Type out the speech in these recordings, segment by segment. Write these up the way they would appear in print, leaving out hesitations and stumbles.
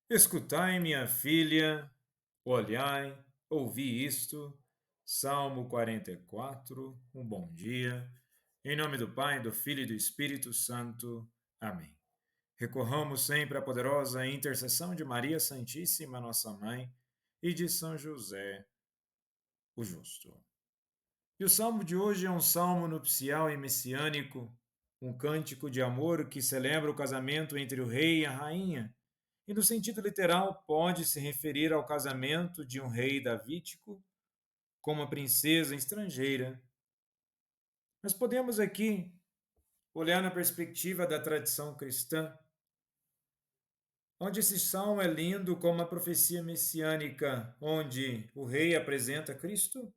Escutai, minha filha, olhai, ouvi isto. Salmo 44, um bom dia. Em nome do Pai, do Filho e do Espírito Santo. Amém. Recorramos sempre à poderosa intercessão de Maria Santíssima, nossa Mãe, e de São José, o Justo. E o salmo de hoje é um salmo nupcial e messiânico, um cântico de amor que celebra o casamento entre o rei e a rainha. E no sentido literal, pode se referir ao casamento de um rei davídico com uma princesa estrangeira. Mas podemos aqui olhar na perspectiva da tradição cristã, onde esse salmo é lindo como uma profecia messiânica, onde o rei apresenta Cristo,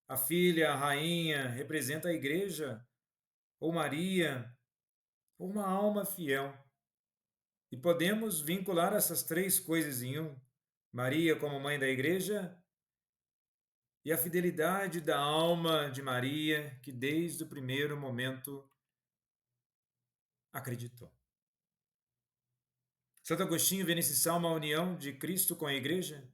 a filha, a rainha, representa a igreja, ou Maria, ou uma alma fiel. E podemos vincular essas três coisas em um: Maria como mãe da igreja e a fidelidade da alma de Maria, que desde o primeiro momento acreditou. Santo Agostinho vê nesse salmo a união de Cristo com a igreja.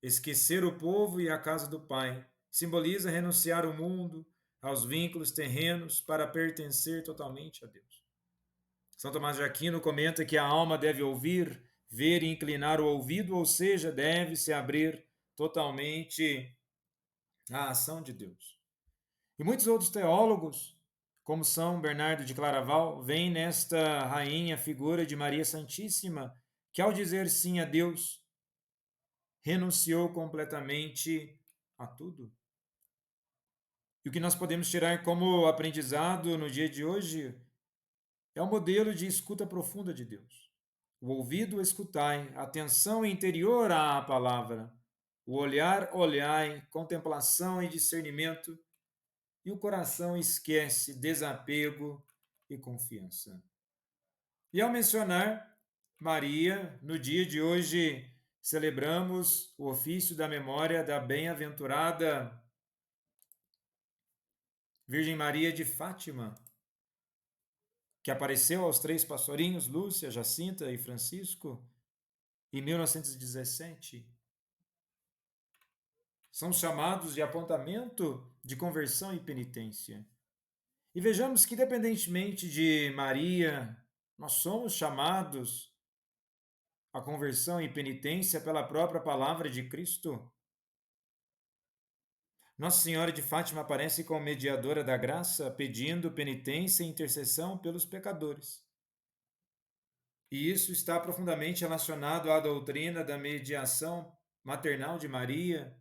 Esquecer o povo e a casa do Pai simboliza renunciar ao mundo, aos vínculos terrenos, para pertencer totalmente a Deus. São Tomás de Aquino comenta que a alma deve ouvir, ver e inclinar o ouvido, ou seja, deve se abrir totalmente à ação de Deus. E muitos outros teólogos, como São Bernardo de Claraval, veem nesta rainha a figura de Maria Santíssima, que ao dizer sim a Deus, renunciou completamente a tudo. E o que nós podemos tirar como aprendizado no dia de hoje é o modelo de escuta profunda de Deus. O ouvido escutai, a atenção interior à palavra, o olhar olhai, contemplação e discernimento, e o coração esquece desapego e confiança. E ao mencionar Maria, no dia de hoje celebramos o ofício da memória da bem-aventurada Virgem Maria de Fátima, que apareceu aos três pastorinhos, Lúcia, Jacinta e Francisco, em 1917. São chamados de apontamento de conversão e penitência. E vejamos que, independentemente de Maria, nós somos chamados à conversão e penitência pela própria palavra de Cristo. Nossa Senhora de Fátima aparece como mediadora da graça, pedindo penitência e intercessão pelos pecadores. E isso está profundamente relacionado à doutrina da mediação maternal de Maria.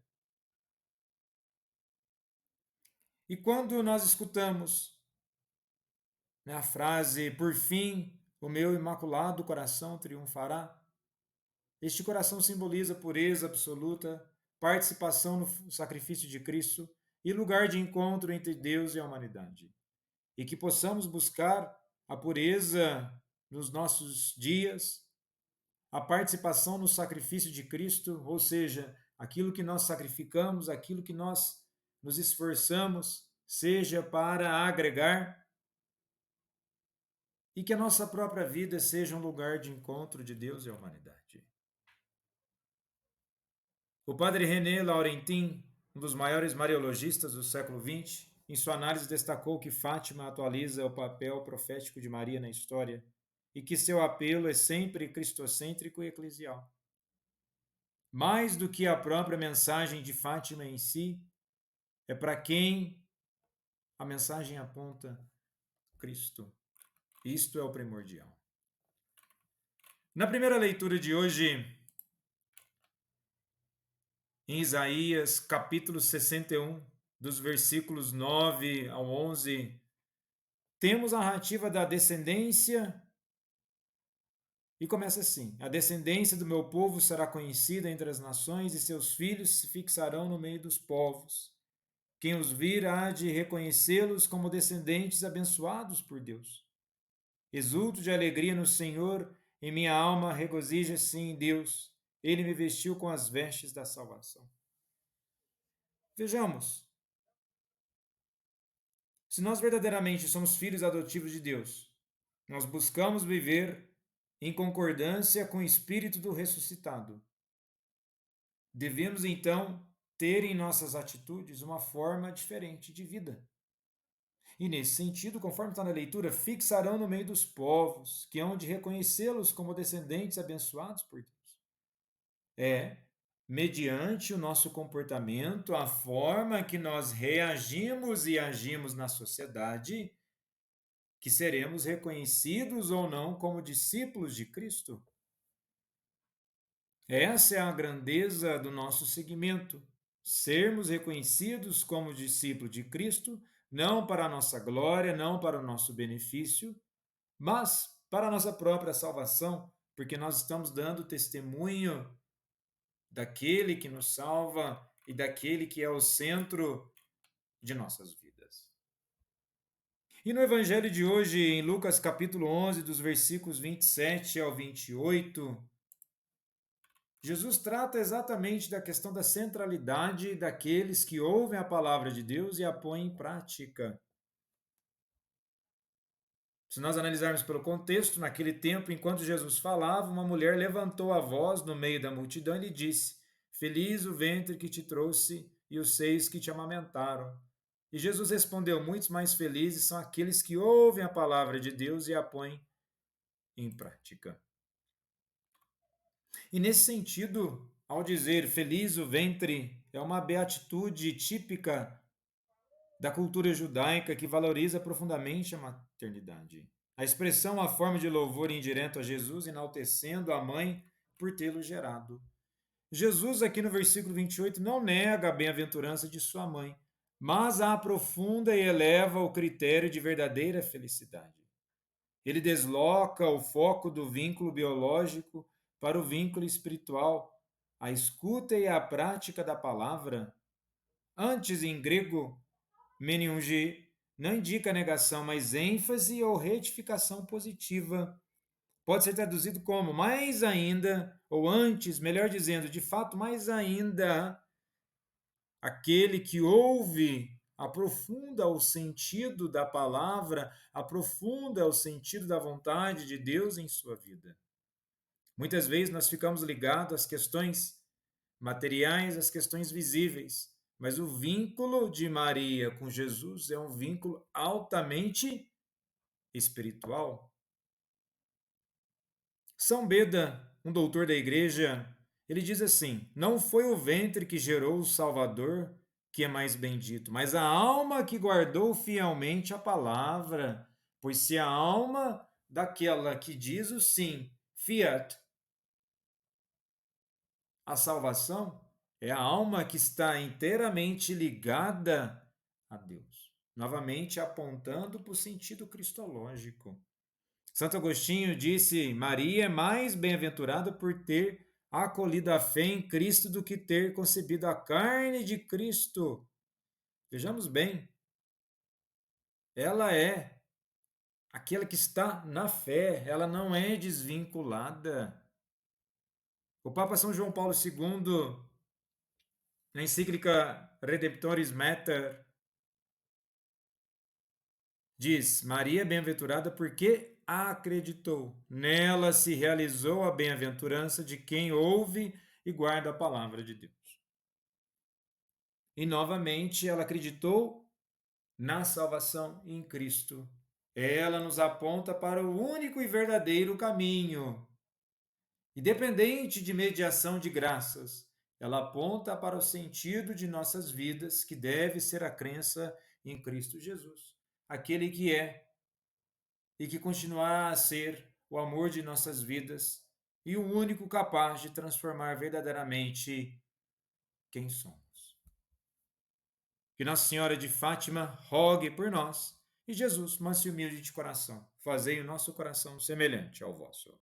E quando nós escutamos, né, a frase, por fim, o meu imaculado coração triunfará, este coração simboliza pureza absoluta, participação no sacrifício de Cristo e lugar de encontro entre Deus e a humanidade. E que possamos buscar a pureza nos nossos dias, a participação no sacrifício de Cristo, ou seja, aquilo que nós sacrificamos, aquilo que nós nos esforçamos, seja para agregar, e que a nossa própria vida seja um lugar de encontro de Deus e a humanidade. O padre René Laurentin, um dos maiores mariologistas do século XX, em sua análise destacou que Fátima atualiza o papel profético de Maria na história e que seu apelo é sempre cristocêntrico e eclesial. Mais do que a própria mensagem de Fátima em si, é para quem a mensagem aponta: Cristo. Isto é o primordial. Na primeira leitura de hoje, em Isaías, capítulo 61, dos versículos 9 ao 11, temos a narrativa da descendência e começa assim: a descendência do meu povo será conhecida entre as nações e seus filhos se fixarão no meio dos povos. Quem os vir há de reconhecê-los como descendentes abençoados por Deus. Exulto de alegria no Senhor, e minha alma regozija-se em Deus. Ele me vestiu com as vestes da salvação. Vejamos, se nós verdadeiramente somos filhos adotivos de Deus, nós buscamos viver em concordância com o Espírito do ressuscitado. Devemos, então, ter em nossas atitudes uma forma diferente de vida. E nesse sentido, conforme está na leitura, fixarão no meio dos povos, que hão de reconhecê-los como descendentes abençoados por Deus. É mediante o nosso comportamento, a forma que nós reagimos e agimos na sociedade, que seremos reconhecidos ou não como discípulos de Cristo. Essa é a grandeza do nosso seguimento, sermos reconhecidos como discípulos de Cristo, não para a nossa glória, não para o nosso benefício, mas para a nossa própria salvação, porque nós estamos dando testemunho daquele que nos salva e daquele que é o centro de nossas vidas. E no evangelho de hoje, em Lucas capítulo 11, dos versículos 27 ao 28, Jesus trata exatamente da questão da centralidade daqueles que ouvem a palavra de Deus e a põem em prática. Se nós analisarmos pelo contexto, naquele tempo, enquanto Jesus falava, uma mulher levantou a voz no meio da multidão e lhe disse: Feliz o ventre que te trouxe e os seios que te amamentaram. E Jesus respondeu: Muitos mais felizes são aqueles que ouvem a palavra de Deus e a põem em prática. E nesse sentido, ao dizer feliz o ventre, é uma beatitude típica da cultura judaica que valoriza profundamente a maternidade. A expressão, a forma de louvor indireto a Jesus, enaltecendo a mãe por tê-lo gerado. Jesus, aqui no versículo 28, não nega a bem-aventurança de sua mãe, mas a aprofunda e eleva o critério de verdadeira felicidade. Ele desloca o foco do vínculo biológico para o vínculo espiritual, a escuta e a prática da palavra. Antes, em grego, Meniungi não indica negação, mas ênfase ou retificação positiva. Pode ser traduzido como mais ainda, ou antes, melhor dizendo, de fato, mais ainda, aquele que ouve aprofunda o sentido da palavra, aprofunda o sentido da vontade de Deus em sua vida. Muitas vezes nós ficamos ligados às questões materiais, às questões visíveis, mas o vínculo de Maria com Jesus é um vínculo altamente espiritual. São Beda, um doutor da igreja, ele diz assim: não foi o ventre que gerou o Salvador que é mais bendito, mas a alma que guardou fielmente a palavra. Pois se a alma daquela que diz o sim, fiat, a salvação, é a alma que está inteiramente ligada a Deus. Novamente apontando para o sentido cristológico. Santo Agostinho disse: Maria é mais bem-aventurada por ter acolhido a fé em Cristo do que ter concebido a carne de Cristo. Vejamos bem, ela é aquela que está na fé, ela não é desvinculada. O Papa São João Paulo II, na encíclica Redemptoris Mater, diz: Maria é bem-aventurada porque acreditou. Nela se realizou a bem-aventurança de quem ouve e guarda a palavra de Deus. E novamente ela acreditou na salvação em Cristo. Ela nos aponta para o único e verdadeiro caminho. Independente de mediação de graças, ela aponta para o sentido de nossas vidas, que deve ser a crença em Cristo Jesus, aquele que é e que continuará a ser o amor de nossas vidas e o único capaz de transformar verdadeiramente quem somos. Que Nossa Senhora de Fátima rogue por nós e Jesus, manso e humilde de coração, fazei o nosso coração semelhante ao vosso.